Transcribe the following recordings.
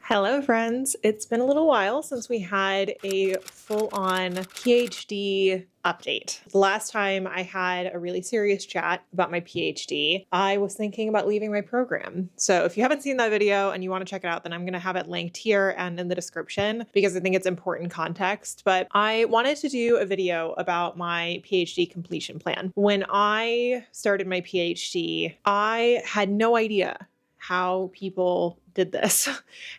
Hello, friends. It's been a little while since we had a full-on PhD update. The last time I had a really serious chat about my PhD, I was thinking about leaving my program. So if you haven't seen that video and you want to check it out, then I'm going to have it linked here and in the description because I think it's important context. But I wanted to do a video about my PhD completion plan. When I started my PhD, I had no idea how people did this,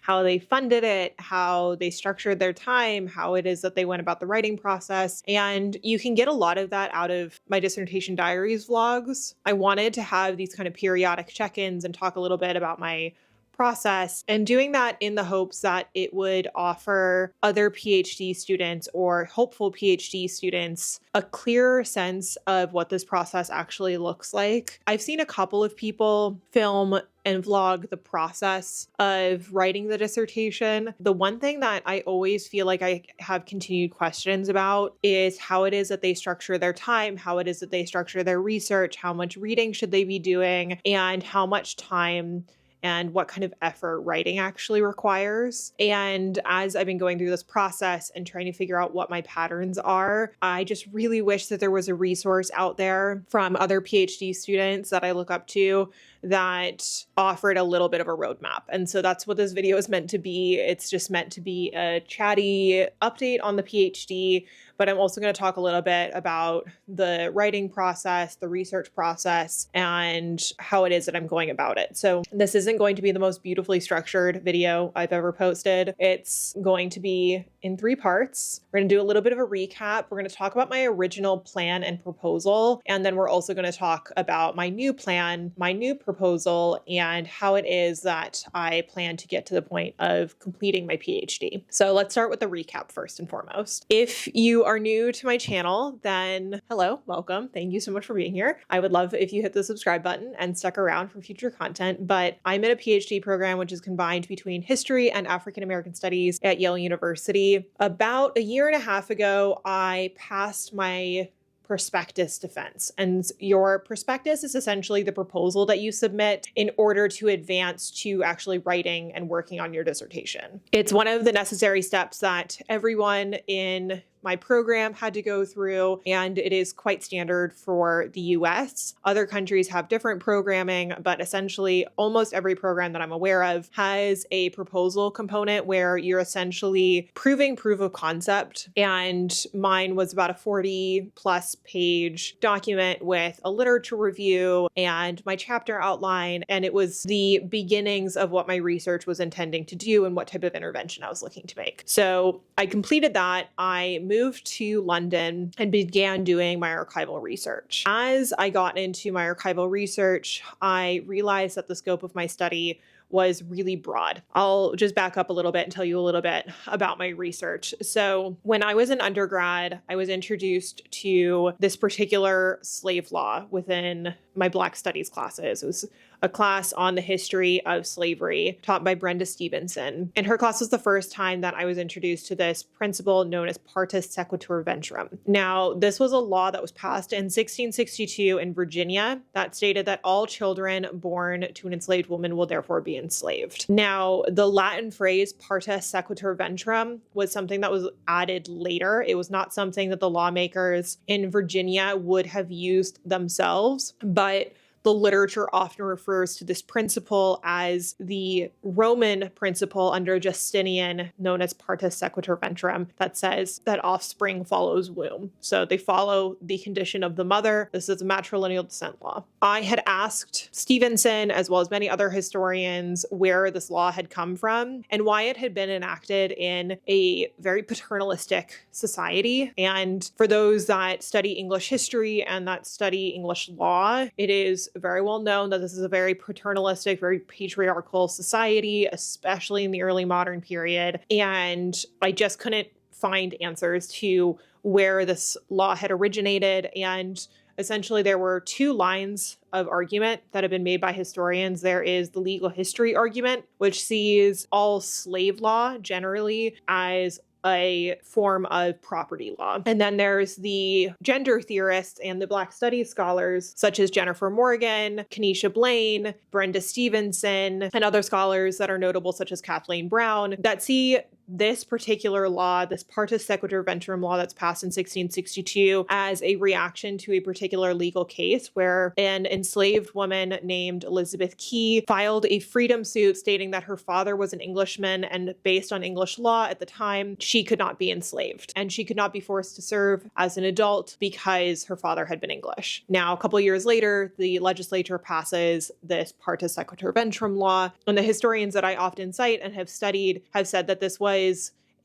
how they funded it, how they structured their time, how it is that they went about the writing process. And you can get a lot of that out of my dissertation diaries vlogs. I wanted to have these kind of periodic check-ins and talk a little bit about my process, and doing that in the hopes that it would offer other PhD students or hopeful PhD students a clearer sense of what this process actually looks like. I've seen a couple of people film and vlog the process of writing the dissertation. The one thing that I always feel like I have continued questions about is how it is that they structure their time, how it is that they structure their research, how much reading should they be doing, and how much time and what kind of effort writing actually requires. And as I've been going through this process and trying to figure out what my patterns are, I just really wish that there was a resource out there from other PhD students that I look up to that offered a little bit of a roadmap. And so that's what this video is meant to be. It's just meant to be a chatty update on the PhD, but I'm also going to talk a little bit about the writing process, the research process, and how it is that I'm going about it. So this isn't going to be the most beautifully structured video I've ever posted. It's going to be in 3 parts. We're going to do a little bit of a recap. We're going to talk about my original plan and proposal, and then we're also going to talk about my new plan, my new proposal, and how it is that I plan to get to the point of completing my PhD. So let's start with the recap first and foremost. If you are new to my channel, then hello, welcome. Thank you so much for being here. I would love if you hit the subscribe button and stuck around for future content, but I'm in a PhD program which is combined between history and African American studies at Yale University. About a year and a half ago, I passed my prospectus defense. And your prospectus is essentially the proposal that you submit in order to advance to actually writing and working on your dissertation. It's one of the necessary steps that everyone in my program had to go through, and it is quite standard for the US. Other countries have different programming, but essentially almost every program that I'm aware of has a proposal component where you're essentially proving proof of concept. And mine was about a 40+ page document with a literature review and my chapter outline. And it was the beginnings of what my research was intending to do and what type of intervention I was looking to make. So I completed that. I moved to London and began doing my archival research. As I got into my archival research, I realized that the scope of my study was really broad. I'll just back up a little bit and tell you a little bit about my research. So when I was an undergrad, I was introduced to this particular slave law within my Black Studies classes. It was a class on the history of slavery taught by Brenda Stevenson. And her class was the first time that I was introduced to this principle known as partus sequitur ventrem. Now, this was a law that was passed in 1662 in Virginia that stated that all children born to an enslaved woman will therefore be enslaved. Now, the Latin phrase partus sequitur ventrem was something that was added later. It was not something that the lawmakers in Virginia would have used themselves, but the literature often refers to this principle as the Roman principle under Justinian, known as partus sequitur ventrem, that says that offspring follows womb. So they follow the condition of the mother. This is a matrilineal descent law. I had asked Stevenson, as well as many other historians, where this law had come from and why it had been enacted in a very paternalistic society. And for those that study English history and that study English law, it is very well known that this is a very paternalistic, very patriarchal society, especially in the early modern period. And I just couldn't find answers to where this law had originated. And essentially, there were 2 lines of argument that have been made by historians. There is the legal history argument, which sees all slave law generally as a form of property law. And then there's the gender theorists and the Black Studies scholars, such as Jennifer Morgan, Kenesha Blaine, Brenda Stevenson, and other scholars that are notable, such as Kathleen Brown, that see this particular law, this partus sequitur venturum law that's passed in 1662, as a reaction to a particular legal case where an enslaved woman named Elizabeth Key filed a freedom suit stating that her father was an Englishman, and based on English law at the time, she could not be enslaved and she could not be forced to serve as an adult because her father had been English. Now, a couple years later, the legislature passes this partus sequitur venturum law, and the historians that I often cite and have studied have said that this was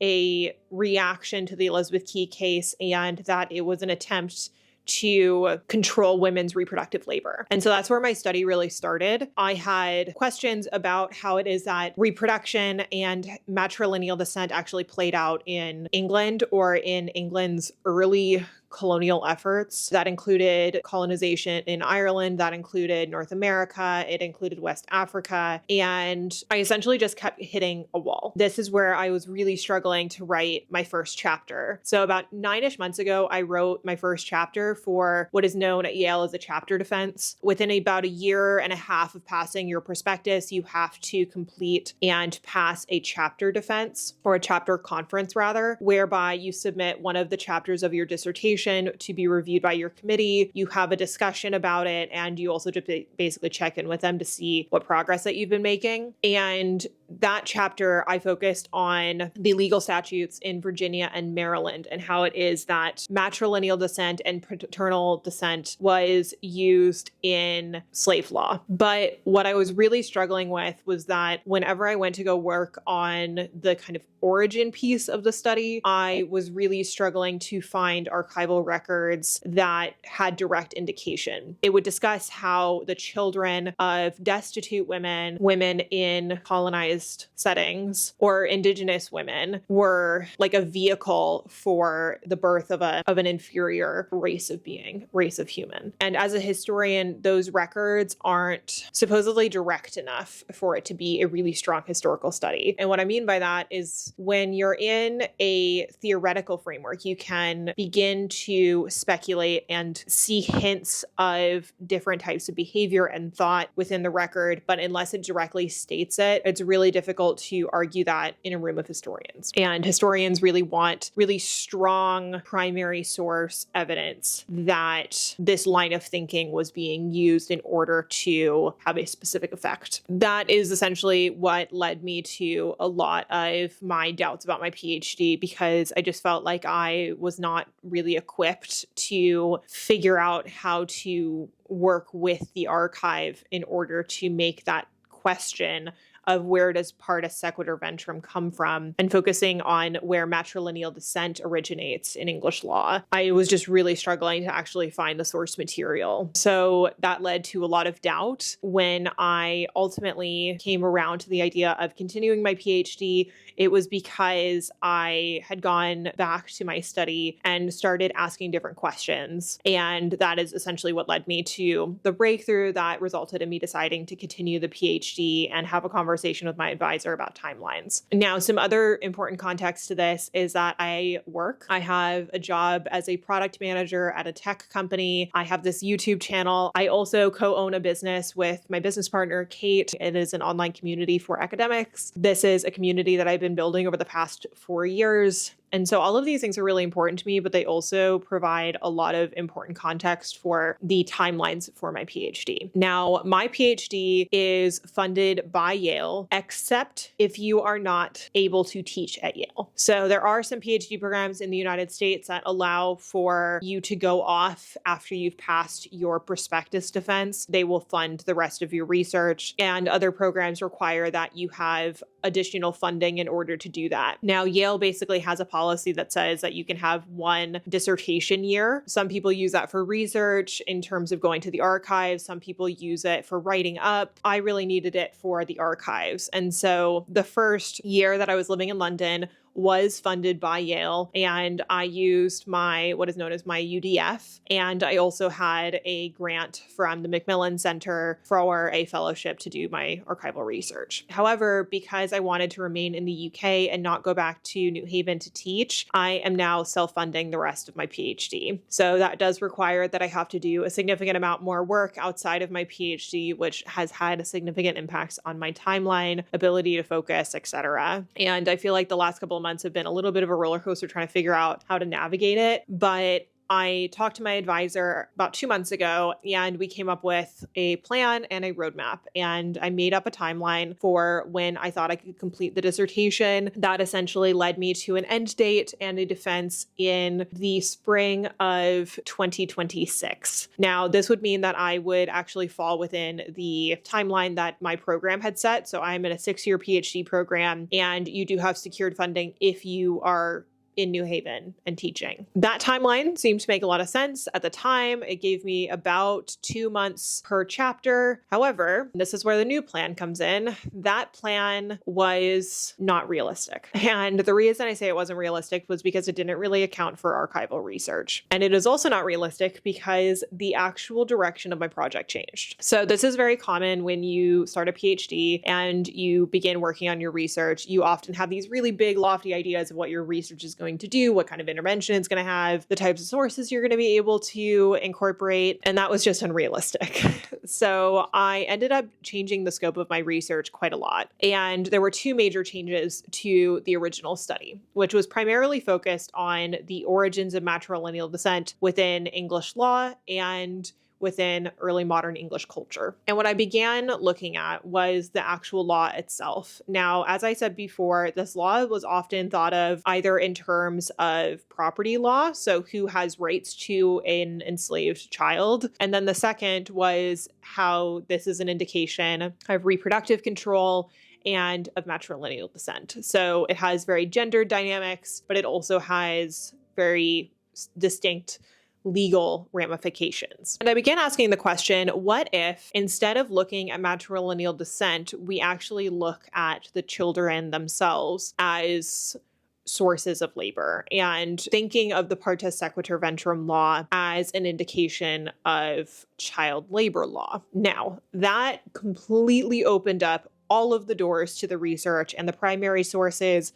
a reaction to the Elizabeth Key case and that it was an attempt to control women's reproductive labor. And so that's where my study really started. I had questions about how it is that reproduction and matrilineal descent actually played out in England or in England's early colonial efforts. That included colonization in Ireland, that included North America, it included West Africa, and I essentially just kept hitting a wall. This is where I was really struggling to write my first chapter. So about 9-ish months ago, I wrote my first chapter for what is known at Yale as a chapter defense. Within about a year and a half of passing your prospectus, you have to complete and pass a chapter defense, or a chapter conference rather, whereby you submit one of the chapters of your dissertation to be reviewed by your committee. You have a discussion about it, and you also just basically check in with them to see what progress that you've been making. And that chapter, I focused on the legal statutes in Virginia and Maryland and how it is that matrilineal descent and paternal descent was used in slave law. But what I was really struggling with was that whenever I went to go work on the kind of origin piece of the study, I was really struggling to find archival records that had direct indication. It would discuss how the children of destitute women, women in colonized settings, or indigenous women were like a vehicle for the birth of an inferior race of being, race of human. And as a historian, those records aren't supposedly direct enough for it to be a really strong historical study. And what I mean by that is when you're in a theoretical framework, you can begin to speculate and see hints of different types of behavior and thought within the record, but unless it directly states it, it's really difficult to argue that in a room of historians. And historians really want really strong primary source evidence that this line of thinking was being used in order to have a specific effect. That is essentially what led me to a lot of my doubts about my PhD, because I just felt like I was not really equipped to figure out how to work with the archive in order to make that question of where does partus sequitur venturum come from, and focusing on where matrilineal descent originates in English law. I was just really struggling to actually find the source material. So that led to a lot of doubt. When I ultimately came around to the idea of continuing my PhD, it was because I had gone back to my study and started asking different questions. And that is essentially what led me to the breakthrough that resulted in me deciding to continue the PhD and have a conversation with my advisor about timelines. Now, some other important context to this is that I have a job as a product manager at a tech company. I have this YouTube channel. I also co-own a business with my business partner, Kate. It is an online community for academics. This is a community that I've been building over the past 4 years. And so all of these things are really important to me, but they also provide a lot of important context for the timelines for my PhD. Now, my PhD is funded by Yale, except if you are not able to teach at Yale. So there are some PhD programs in the United States that allow for you to go off after you've passed your prospectus defense. They will fund the rest of your research, and other programs require that you have additional funding in order to do that. Now, Yale basically has a policy that says that you can have one dissertation year. Some people use that for research in terms of going to the archives. Some people use it for writing up. I really needed it for the archives. And so the first year that I was living in London, was funded by Yale, and I used what is known as my UDF. And I also had a grant from the Macmillan Center for a fellowship to do my archival research. However, because I wanted to remain in the UK and not go back to New Haven to teach, I am now self-funding the rest of my PhD. So that does require that I have to do a significant amount more work outside of my PhD, which has had significant impacts on my timeline, ability to focus, etc. And I feel like the last couple of months have been a little bit of a roller coaster trying to figure out how to navigate it. But I talked to my advisor about 2 months ago, and we came up with a plan and a roadmap. And I made up a timeline for when I thought I could complete the dissertation. That essentially led me to an end date and a defense in the spring of 2026. Now, this would mean that I would actually fall within the timeline that my program had set. So I'm in a 6-year PhD program, and you do have secured funding if you are in New Haven and teaching. That timeline seemed to make a lot of sense at the time. It gave me about 2 months per chapter. However, this is where the new plan comes in. That plan was not realistic. And the reason I say it wasn't realistic was because it didn't really account for archival research. And it is also not realistic because the actual direction of my project changed. So this is very common when you start a PhD and you begin working on your research. You often have these really big, lofty ideas of what your research is going to do, what kind of intervention it's going to have, the types of sources you're going to be able to incorporate. And that was just unrealistic. So I ended up changing the scope of my research quite a lot. And there were 2 major changes to the original study, which was primarily focused on the origins of matrilineal descent within English law and within early modern English culture. And what I began looking at was the actual law itself. Now, as I said before, this law was often thought of either in terms of property law, so who has rights to an enslaved child. And then the second was how this is an indication of reproductive control and of matrilineal descent. So it has very gendered dynamics, but it also has very distinct legal ramifications. And I began asking the question, what if instead of looking at matrilineal descent, we actually look at the children themselves as sources of labor, and thinking of the partes sequitur ventrum law as an indication of child labor law. Now, that completely opened up all of the doors to the research, and the primary sources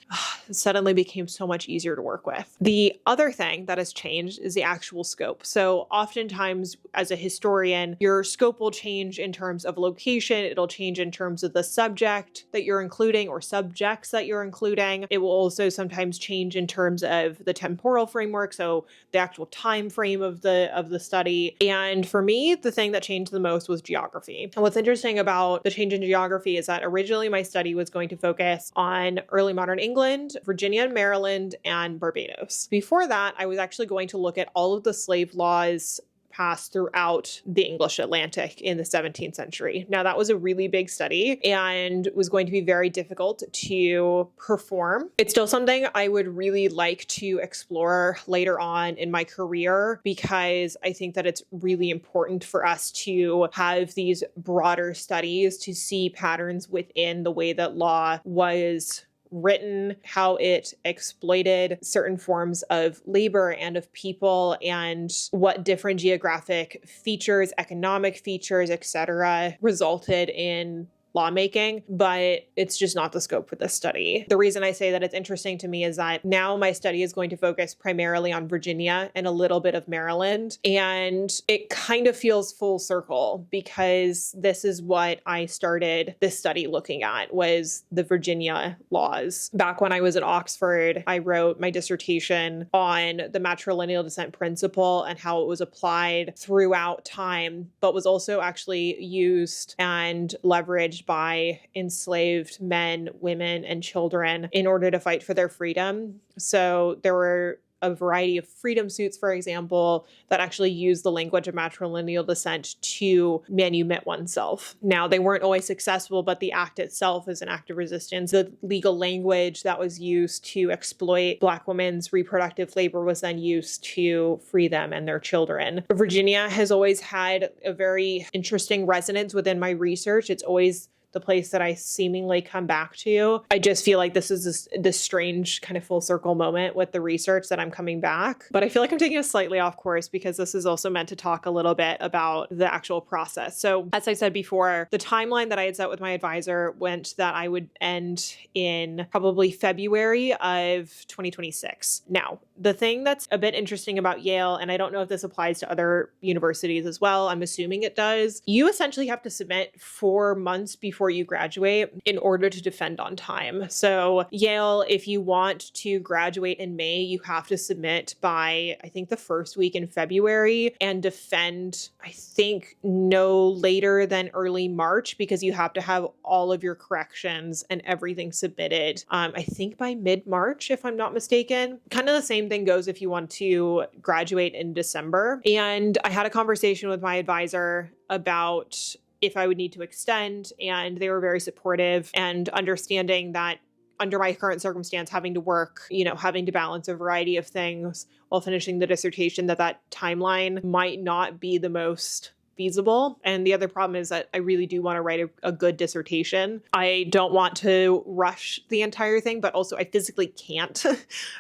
suddenly became so much easier to work with. The other thing that has changed is the actual scope. So oftentimes as a historian, your scope will change in terms of location. It'll change in terms of the subject that you're including or subjects that you're including. It will also sometimes change in terms of the temporal framework. So the actual time frame of the study. And for me, the thing that changed the most was geography. And what's interesting about the change in geography is that originally my study was going to focus on early modern England, Virginia and Maryland, and Barbados. Before that, I was actually going to look at all of the slave laws passed throughout the English Atlantic in the 17th century. Now, that was a really big study and was going to be very difficult to perform. It's still something I would really like to explore later on in my career, because I think that it's really important for us to have these broader studies to see patterns within the way that law was written, how it exploited certain forms of labor and of people, and what different geographic features, economic features, etc., resulted in lawmaking, but it's just not the scope for this study. The reason I say that it's interesting to me is that now my study is going to focus primarily on Virginia and a little bit of Maryland. And it kind of feels full circle, because this is what I started this study looking at, was the Virginia laws. Back when I was at Oxford, I wrote my dissertation on the matrilineal descent principle and how it was applied throughout time, but was also actually used and leveraged by enslaved men, women, and children in order to fight for their freedom. So there were a variety of freedom suits, for example, that actually used the language of matrilineal descent to manumit oneself. Now, they weren't always successful, but the act itself is an act of resistance. The legal language that was used to exploit Black women's reproductive labor was then used to free them and their children. Virginia has always had a very interesting resonance within my research. It's always the place that I seemingly come back to. I just feel like this is this strange kind of full circle moment with the research that I'm coming back. But I feel like I'm taking a slightly off course because this is also meant to talk a little bit about the actual process. So as I said before, the timeline that I had set with my advisor went that I would end in probably February of 2026. Now, the thing that's a bit interesting about Yale, and I don't know if this applies to other universities as well, I'm assuming it does, you essentially have to submit 4 months before you graduate in order to defend on time. So Yale, if you want to graduate in May, you have to submit by, I think, the first week in February and defend, I think, no later than early March, because you have to have all of your corrections and everything submitted, I think by mid-March, if I'm not mistaken. Kind of the same thing goes if you want to graduate in December. And I had a conversation with my advisor about if I would need to extend, and they were very supportive and understanding that under my current circumstance, having to work, having to balance a variety of things while finishing the dissertation, that timeline might not be the most feasible. And the other problem is that I really do want to write a good dissertation. I don't want to rush the entire thing, but also I physically can't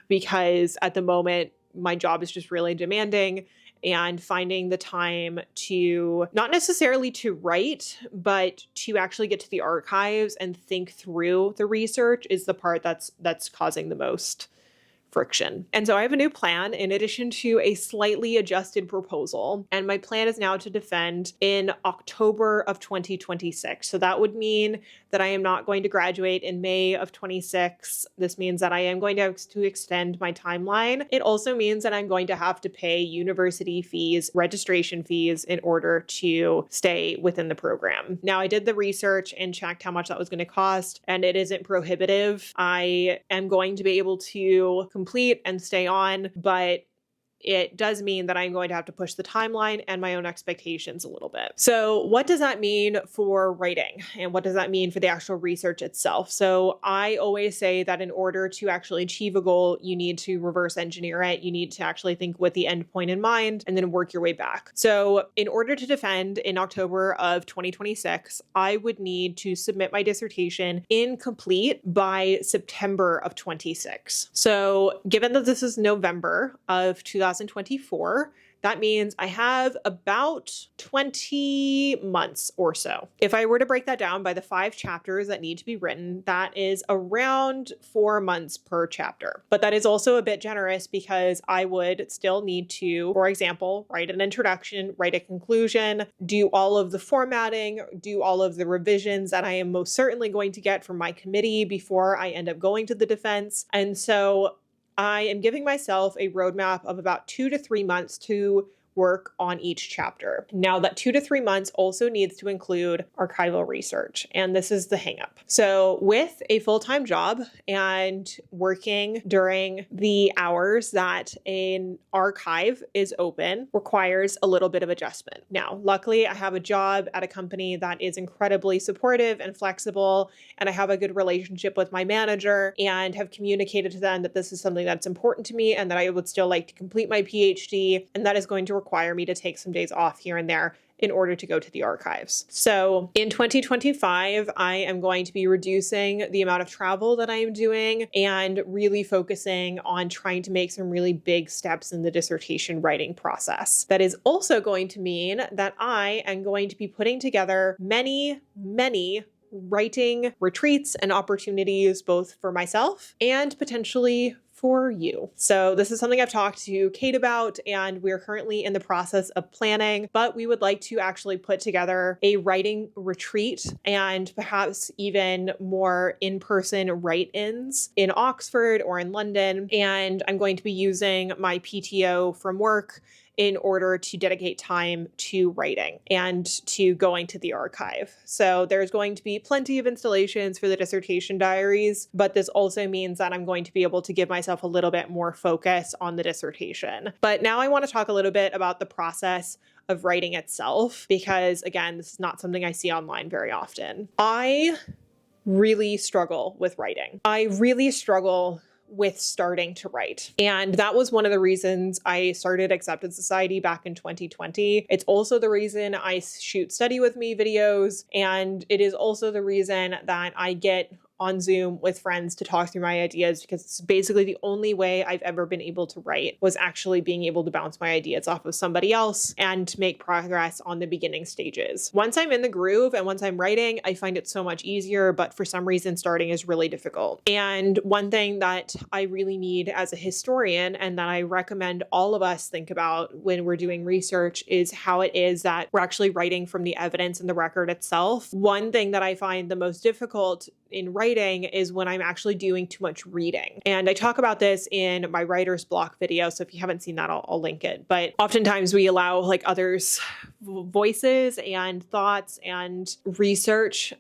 because at the moment, my job is just really demanding, and finding the time to not necessarily to write, but to actually get to the archives and think through the research is the part that's causing the most friction. And so I have a new plan in addition to a slightly adjusted proposal. And my plan is now to defend in October of 2026. So that would mean that I am not going to graduate in May of 26. This means that I am going to have to extend my timeline. It also means that I'm going to have to pay university fees, registration fees, in order to stay within the program. Now, I did the research and checked how much that was going to cost, and it isn't prohibitive. I am going to be able to complete and stay on, but it does mean that I'm going to have to push the timeline and my own expectations a little bit. So what does that mean for writing? And what does that mean for the actual research itself? So I always say that in order to actually achieve a goal, you need to reverse engineer it. You need to actually think with the end point in mind and then work your way back. So in order to defend in October of 2026, I would need to submit my dissertation incomplete by September of 26. So given that this is November of 2024, that means I have about 20 months or so. If I were to break that down by the 5 chapters that need to be written, that is around 4 months per chapter. But that is also a bit generous because I would still need to, for example, write an introduction, write a conclusion, do all of the formatting, do all of the revisions that I am most certainly going to get from my committee before I end up going to the defense. And so I am giving myself a roadmap of about 2 to 3 months to work on each chapter. Now, that 2 to 3 months also needs to include archival research, and this is the hangup. So with a full-time job and working during the hours that an archive is open requires a little bit of adjustment. Now, luckily, I have a job at a company that is incredibly supportive and flexible, and I have a good relationship with my manager and have communicated to them that this is something that's important to me and that I would still like to complete my PhD, and that is going to require me to take some days off here and there in order to go to the archives. So in 2025, I am going to be reducing the amount of travel that I am doing and really focusing on trying to make some really big steps in the dissertation writing process. That is also going to mean that I am going to be putting together many writing retreats and opportunities, both for myself and potentially for you. So this is something I've talked to Kate about, and we're currently in the process of planning, but we would like to actually put together a writing retreat and perhaps even more in-person write-ins in Oxford or in London. And I'm going to be using my PTO from work in order to dedicate time to writing and to going to the archive. So there's going to be plenty of installations for the dissertation diaries, but this also means that I'm going to be able to give myself a little bit more focus on the dissertation. But now I want to talk a little bit about the process of writing itself, because again, this is not something I see online very often. I really struggle with writing. I really struggle with starting to write. And that was one of the reasons I started Acceptance Society back in 2020. It's also the reason I shoot study with me videos. And it is also the reason that I get on Zoom with friends to talk through my ideas, because it's basically the only way I've ever been able to write, was actually being able to bounce my ideas off of somebody else and make progress on the beginning stages. Once I'm in the groove and once I'm writing, I find it so much easier, but for some reason starting is really difficult. And one thing that I really need as a historian, and that I recommend all of us think about when we're doing research, is how it is that we're actually writing from the evidence and the record itself. One thing that I find the most difficult in writing is when I'm actually doing too much reading. And I talk about this in my writer's block video, so if you haven't seen that, I'll link it. But oftentimes we allow like others' voices and thoughts and research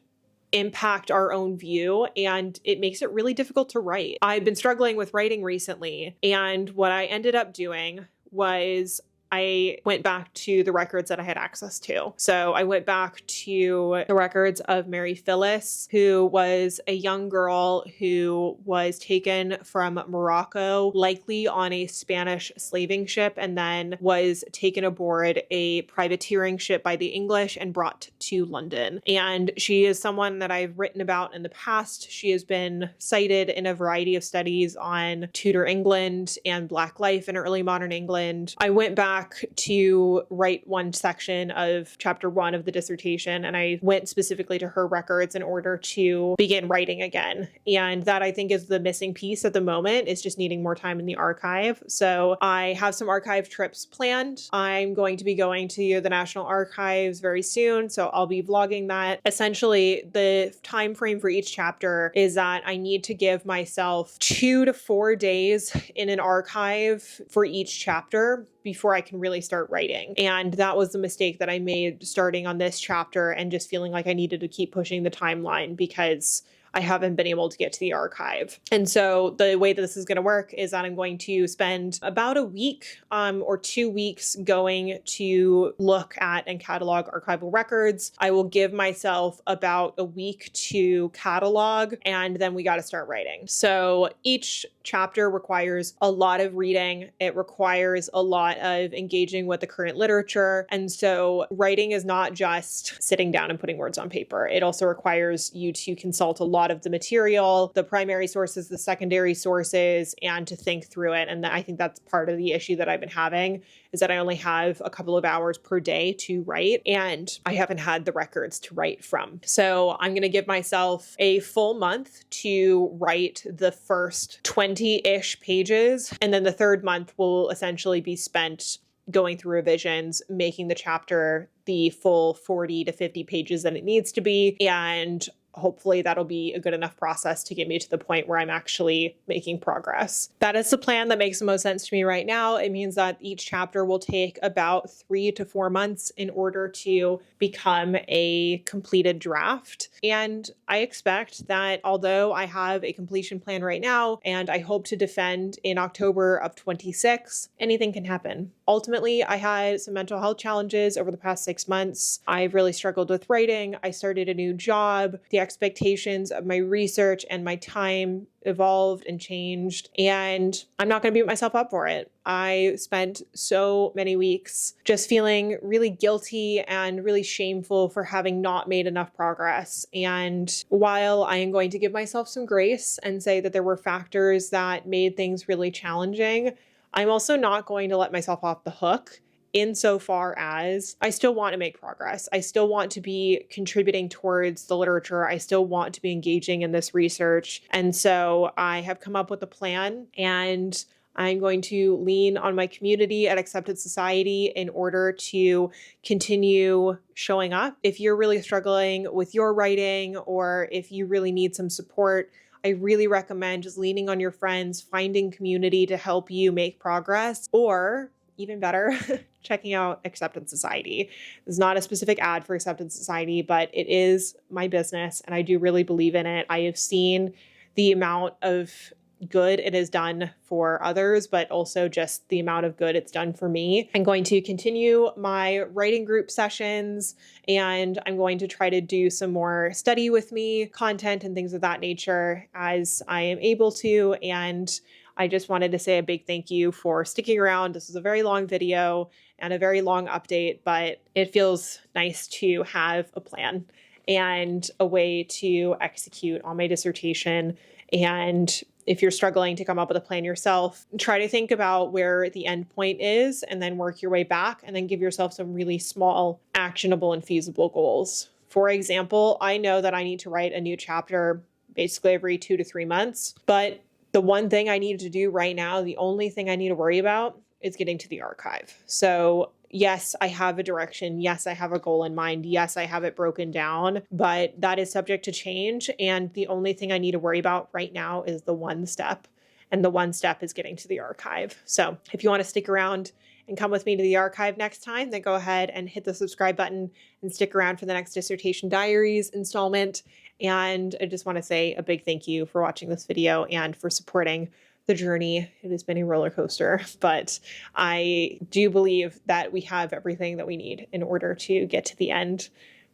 impact our own view, and it makes it really difficult to write. I've been struggling with writing recently, and what I ended up doing was I went back to the records that I had access to. So I went back to the records of Mary Phyllis, who was a young girl who was taken from Morocco, likely on a Spanish slaving ship, and then was taken aboard a privateering ship by the English and brought to London. And she is someone that I've written about in the past. She has been cited in a variety of studies on Tudor England and Black life in early modern England. I went back to write one section of chapter 1 of the dissertation, and I went specifically to her records in order to begin writing again. And that, I think, is the missing piece at the moment, is just needing more time in the archive. So I have some archive trips planned. I'm going to be going to the National Archives very soon, so I'll be vlogging that. Essentially, the time frame for each chapter is that I need to give myself 2 to 4 days in an archive for each chapter before I can really start writing. And that was the mistake that I made starting on this chapter and just feeling like I needed to keep pushing the timeline because I haven't been able to get to the archive. And so the way that this is going to work is that I'm going to spend about a week or 2 weeks going to look at and catalog archival records. I will give myself about a week to catalog, and then we got to start writing. So each chapter requires a lot of reading. It requires a lot of engaging with the current literature. And so writing is not just sitting down and putting words on paper. It also requires you to consult a lot of the material, the primary sources, the secondary sources, and to think through it. And I think that's part of the issue that I've been having, is that I only have a couple of hours per day to write, and I haven't had the records to write from. So I'm going to give myself a full month to write the first 20-ish pages, and then the third month will essentially be spent going through revisions, making the chapter the full 40 to 50 pages that it needs to be, and hopefully that'll be a good enough process to get me to the point where I'm actually making progress. That is the plan that makes the most sense to me right now. It means that each chapter will take about 3 to 4 months in order to become a completed draft. And I expect that although I have a completion plan right now, and I hope to defend in October of 26, anything can happen. Ultimately, I had some mental health challenges over the past 6 months. I've really struggled with writing. I started a new job. The expectations of my research and my time evolved and changed, and I'm not going to beat myself up for it. I spent so many weeks just feeling really guilty and really shameful for having not made enough progress. And while I am going to give myself some grace and say that there were factors that made things really challenging, I'm also not going to let myself off the hook, insofar as I still want to make progress. I still want to be contributing towards the literature. I still want to be engaging in this research. And so I have come up with a plan, and I'm going to lean on my community at Acceptance Society in order to continue showing up. If you're really struggling with your writing, or if you really need some support, I really recommend just leaning on your friends, finding community to help you make progress, or even better, checking out Acceptance Society. This is not a specific ad for Acceptance Society, but it is my business, and I do really believe in it. I have seen the amount of good it has done for others, but also just the amount of good it's done for me. I'm going to continue my writing group sessions, and I'm going to try to do some more study with me content and things of that nature as I am able to. And I just wanted to say a big thank you for sticking around. This was a very long video and a very long update, but it feels nice to have a plan and a way to execute on my dissertation. And if you're struggling to come up with a plan yourself, try to think about where the end point is and then work your way back, and then give yourself some really small, actionable, and feasible goals. For example, I know that I need to write a new chapter basically every 2 to 3 months, but the one thing I need to do right now, the only thing I need to worry about, is getting to the archive. So yes, I have a direction. Yes, I have a goal in mind. Yes, I have it broken down, but that is subject to change. And the only thing I need to worry about right now is the one step. And the one step is getting to the archive. So if you want to stick around and come with me to the archive next time, then go ahead and hit the subscribe button and stick around for the next Dissertation Diaries installment. And I just want to say a big thank you for watching this video and for supporting the journey. It has been a roller coaster, but I do believe that we have everything that we need in order to get to the end,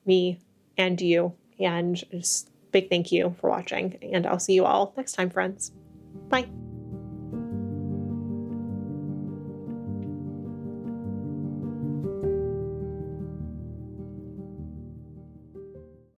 me and you. And just big thank you for watching, and I'll see you all next time, friends. Bye.